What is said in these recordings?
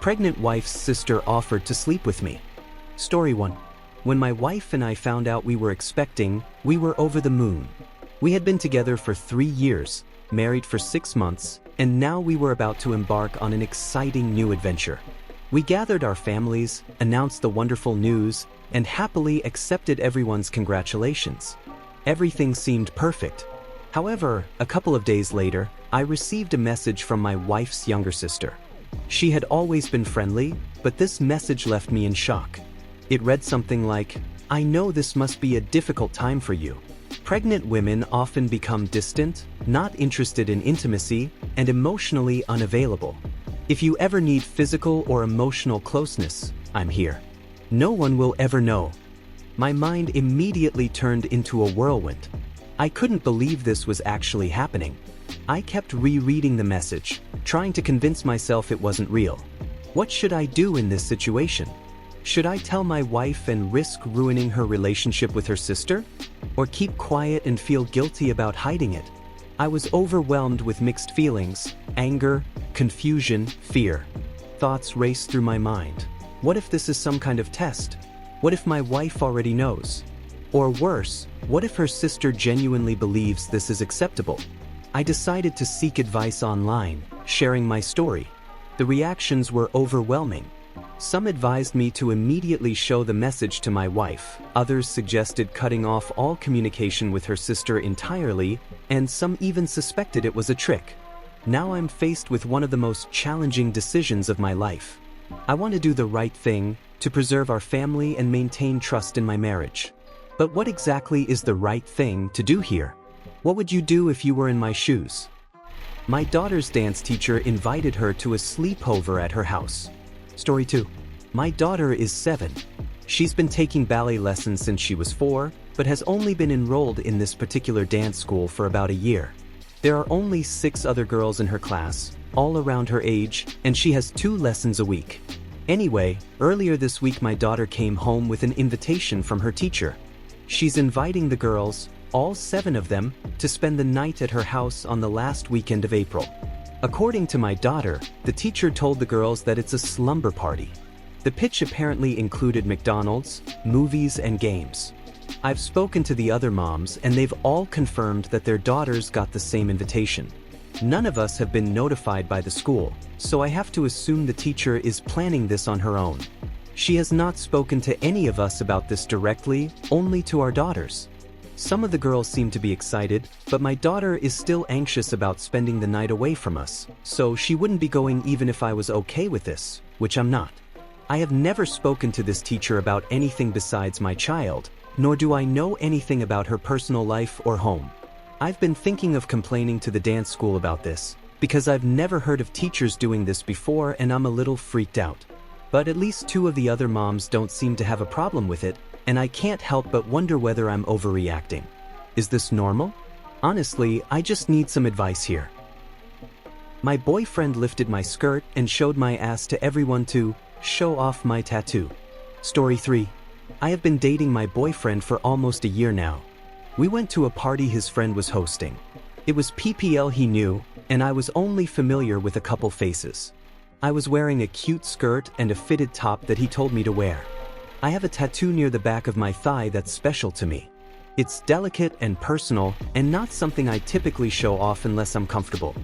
Pregnant wife's sister offered to sleep with me. Story 1. When my wife and I found out we were expecting, we were over the moon. We had been together for 3 years, married for 6 months, and now we were about to embark on an exciting new adventure. We gathered our families, announced the wonderful news, and happily accepted everyone's congratulations. Everything seemed perfect. However, a couple of days later, I received a message from my wife's younger sister. She had always been friendly, but this message left me in shock. It read something like, "I know this must be a difficult time for you. Pregnant women often become distant, not interested in intimacy, and emotionally unavailable. If you ever need physical or emotional closeness, I'm here. No one will ever know." My mind immediately turned into a whirlwind. I couldn't believe this was actually happening. I kept rereading the message, trying to convince myself it wasn't real. What should I do in this situation? Should I tell my wife and risk ruining her relationship with her sister? Or keep quiet and feel guilty about hiding it? I was overwhelmed with mixed feelings, anger, confusion, fear. Thoughts raced through my mind. What if this is some kind of test? What if my wife already knows? Or worse, what if her sister genuinely believes this is acceptable? I decided to seek advice online, sharing my story. The reactions were overwhelming. Some advised me to immediately show the message to my wife, others suggested cutting off all communication with her sister entirely, and some even suspected it was a trick. Now I'm faced with one of the most challenging decisions of my life. I want to do the right thing, to preserve our family and maintain trust in my marriage. But what exactly is the right thing to do here? What would you do if you were in my shoes? My daughter's dance teacher invited her to a sleepover at her house. Story 2. My daughter is 7. She's been taking ballet lessons since she was 4, but has only been enrolled in this particular dance school for about a year. There are only 6 other girls in her class, all around her age, and she has 2 lessons a week. Anyway, earlier this week my daughter came home with an invitation from her teacher. She's inviting the girls, all 7 of them, to spend the night at her house on the last weekend of April. According to my daughter, the teacher told the girls that it's a slumber party. The pitch apparently included McDonald's, movies, and games. I've spoken to the other moms and they've all confirmed that their daughters got the same invitation. None of us have been notified by the school, so I have to assume the teacher is planning this on her own. She has not spoken to any of us about this directly, only to our daughters. Some of the girls seem to be excited, but my daughter is still anxious about spending the night away from us, so she wouldn't be going even if I was okay with this, which I'm not. I have never spoken to this teacher about anything besides my child, nor do I know anything about her personal life or home. I've been thinking of complaining to the dance school about this, because I've never heard of teachers doing this before and I'm a little freaked out. But at least 2 of the other moms don't seem to have a problem with it, and I can't help but wonder whether I'm overreacting. Is this normal? Honestly, I just need some advice here. My boyfriend lifted my skirt and showed my ass to everyone to show off my tattoo. Story 3. I have been dating my boyfriend for almost a year now. We went to a party his friend was hosting. It was PPL he knew, and I was only familiar with a couple faces. I was wearing a cute skirt and a fitted top that he told me to wear. I have a tattoo near the back of my thigh that's special to me. It's delicate and personal, and not something I typically show off unless I'm comfortable.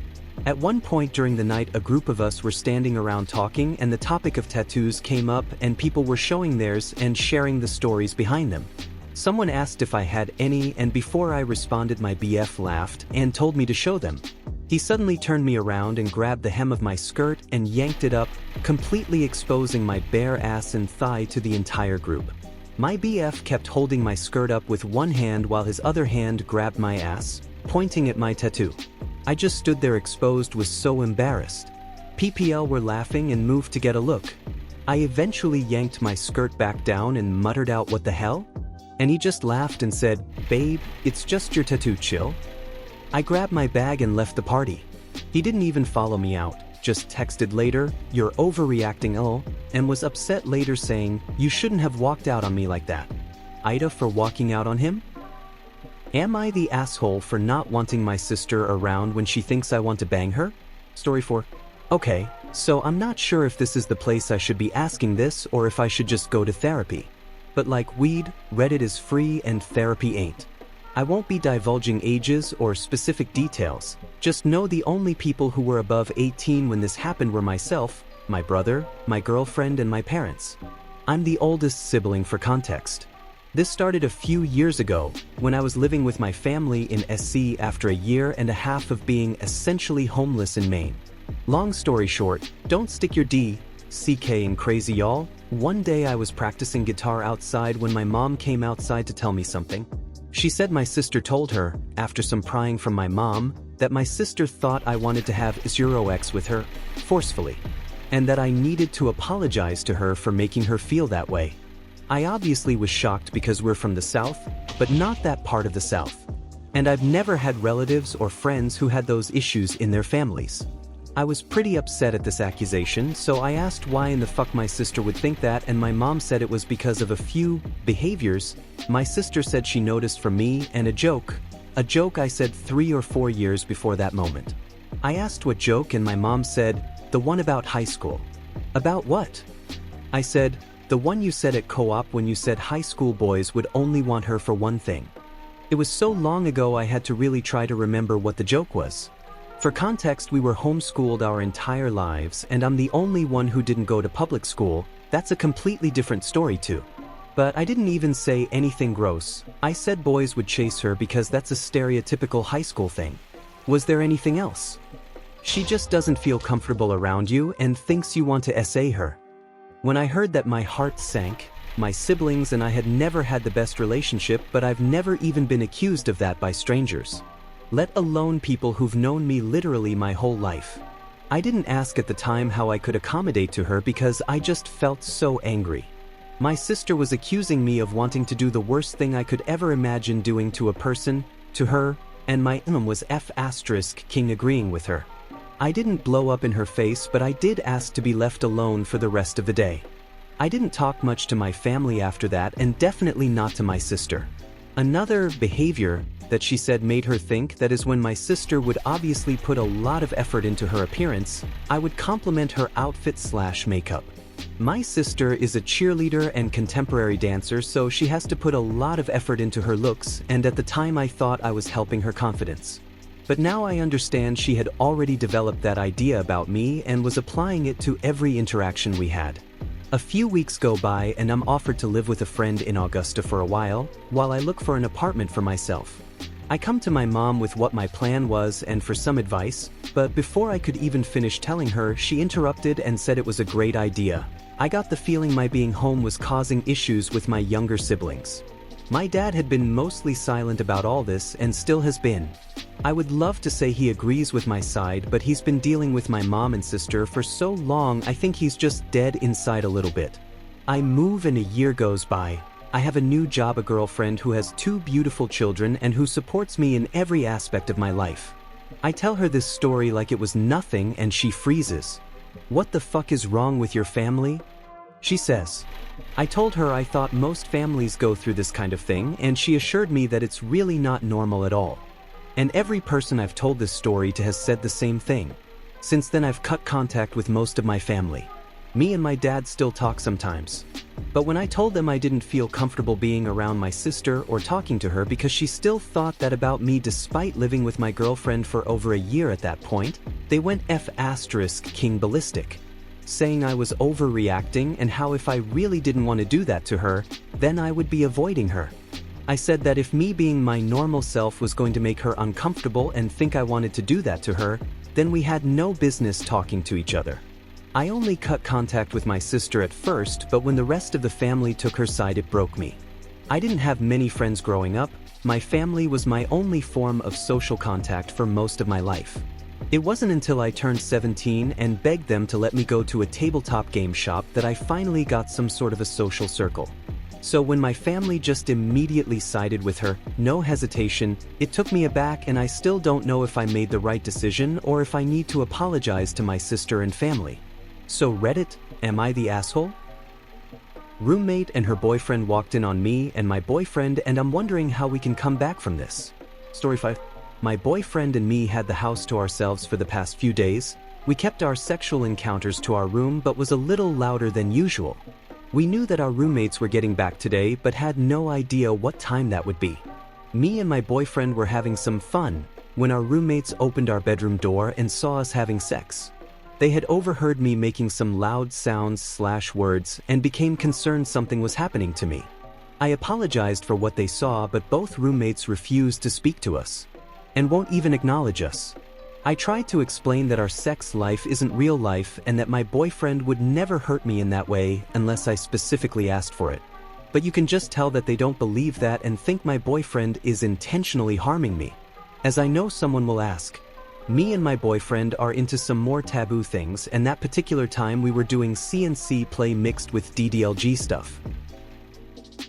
At one point during the night, a group of us were standing around talking and the topic of tattoos came up and people were showing theirs and sharing the stories behind them. Someone asked if I had any, and before I responded my BF laughed and told me to show them. He suddenly turned me around and grabbed the hem of my skirt and yanked it up, completely exposing my bare ass and thigh to the entire group. My BF kept holding my skirt up with one hand while his other hand grabbed my ass, pointing at my tattoo. I just stood there exposed, was so embarrassed. PPL were laughing and moved to get a look. I eventually yanked my skirt back down and muttered out, "What the hell?" And he just laughed and said, "Babe, it's just your tattoo, chill." I grabbed my bag and left the party. He didn't even follow me out, just texted later, "You're overreacting, lol," and was upset later saying, "You shouldn't have walked out on me like that." Ida for walking out on him? Am I the asshole for not wanting my sister around when she thinks I want to bang her? Story 4. Okay, So I'm not sure if this is the place I should be asking this or if I should just go to therapy. But like weed, Reddit is free and therapy ain't. I won't be divulging ages or specific details, just know the only people who were above 18 when this happened were myself, my brother, my girlfriend, and my parents. I'm the oldest sibling for context. This started a few years ago, when I was living with my family in SC after a year and a half of being essentially homeless in Maine. Long story short, don't stick your CK in crazy y'all. One day I was practicing guitar outside when my mom came outside to tell me something. She said my sister told her, after some prying from my mom, that my sister thought I wanted to have X with her, forcefully, and that I needed to apologize to her for making her feel that way. I obviously was shocked because we're from the South, but not that part of the South. And I've never had relatives or friends who had those issues in their families. I was pretty upset at this accusation, so I asked why in the fuck my sister would think that, and my mom said it was because of a few behaviors my sister said she noticed from me, and a joke I said 3 or 4 years before that moment. I asked what joke, and my mom said, the one about high school. About what? I said, the one you said at co-op when you said high school boys would only want her for one thing. It was so long ago I had to really try to remember what the joke was. For context, we were homeschooled our entire lives, and I'm the only one who didn't go to public school. That's a completely different story too. But I didn't even say anything gross. I said boys would chase her because that's a stereotypical high school thing. Was there anything else? She just doesn't feel comfortable around you and thinks you want to SA her. When I heard that, my heart sank. My siblings and I had never had the best relationship, but I've never even been accused of that by strangers. Let alone people who've known me literally my whole life. I didn't ask at the time how I could accommodate to her because I just felt so angry. My sister was accusing me of wanting to do the worst thing I could ever imagine doing to a person, to her, and my was King agreeing with her. I didn't blow up in her face, but I did ask to be left alone for the rest of the day. I didn't talk much to my family after that, and definitely not to my sister. Another behavior that she said made her think that is when my sister would obviously put a lot of effort into her appearance, I would compliment her outfit/makeup. My sister is a cheerleader and contemporary dancer, so she has to put a lot of effort into her looks, and at the time I thought I was helping her confidence. But now I understand she had already developed that idea about me and was applying it to every interaction we had. A few weeks go by and I'm offered to live with a friend in Augusta for a while I look for an apartment for myself. I come to my mom with what my plan was and for some advice, but before I could even finish telling her, she interrupted and said it was a great idea. I got the feeling my being home was causing issues with my younger siblings. My dad had been mostly silent about all this and still has been. I would love to say he agrees with my side, but he's been dealing with my mom and sister for so long I think he's just dead inside a little bit. I move and a year goes by. I have a new job, a girlfriend who has 2 beautiful children and who supports me in every aspect of my life. I tell her this story like it was nothing and she freezes. What the fuck is wrong with your family? She says. I told her I thought most families go through this kind of thing, and she assured me that it's really not normal at all. And every person I've told this story to has said the same thing. Since then I've cut contact with most of my family. Me and my dad still talk sometimes. But when I told them I didn't feel comfortable being around my sister or talking to her because she still thought that about me despite living with my girlfriend for over a year at that point, they went King ballistic, saying I was overreacting and how if I really didn't want to do that to her, then I would be avoiding her. I said that if me being my normal self was going to make her uncomfortable and think I wanted to do that to her, then we had no business talking to each other. I only cut contact with my sister at first, but when the rest of the family took her side, it broke me. I didn't have many friends growing up. My family was my only form of social contact for most of my life. It wasn't until I turned 17 and begged them to let me go to a tabletop game shop that I finally got some sort of a social circle. So when my family just immediately sided with her, no hesitation, it took me aback, and I still don't know if I made the right decision or if I need to apologize to my sister and family. So Reddit, am I the asshole? Roommate and her boyfriend walked in on me and my boyfriend, and I'm wondering how we can come back from this. Story 5. My boyfriend and me had the house to ourselves for the past few days. We kept our sexual encounters to our room but was a little louder than usual. We knew that our roommates were getting back today but had no idea what time that would be. Me and my boyfriend were having some fun when our roommates opened our bedroom door and saw us having sex. They had overheard me making some loud sounds/words and became concerned something was happening to me. I apologized for what they saw, but both roommates refused to speak to us and won't even acknowledge us. I tried to explain that our sex life isn't real life and that my boyfriend would never hurt me in that way unless I specifically asked for it. But you can just tell that they don't believe that and think my boyfriend is intentionally harming me. As I know someone will ask, me and my boyfriend are into some more taboo things, and that particular time we were doing CNC play mixed with DDLG stuff.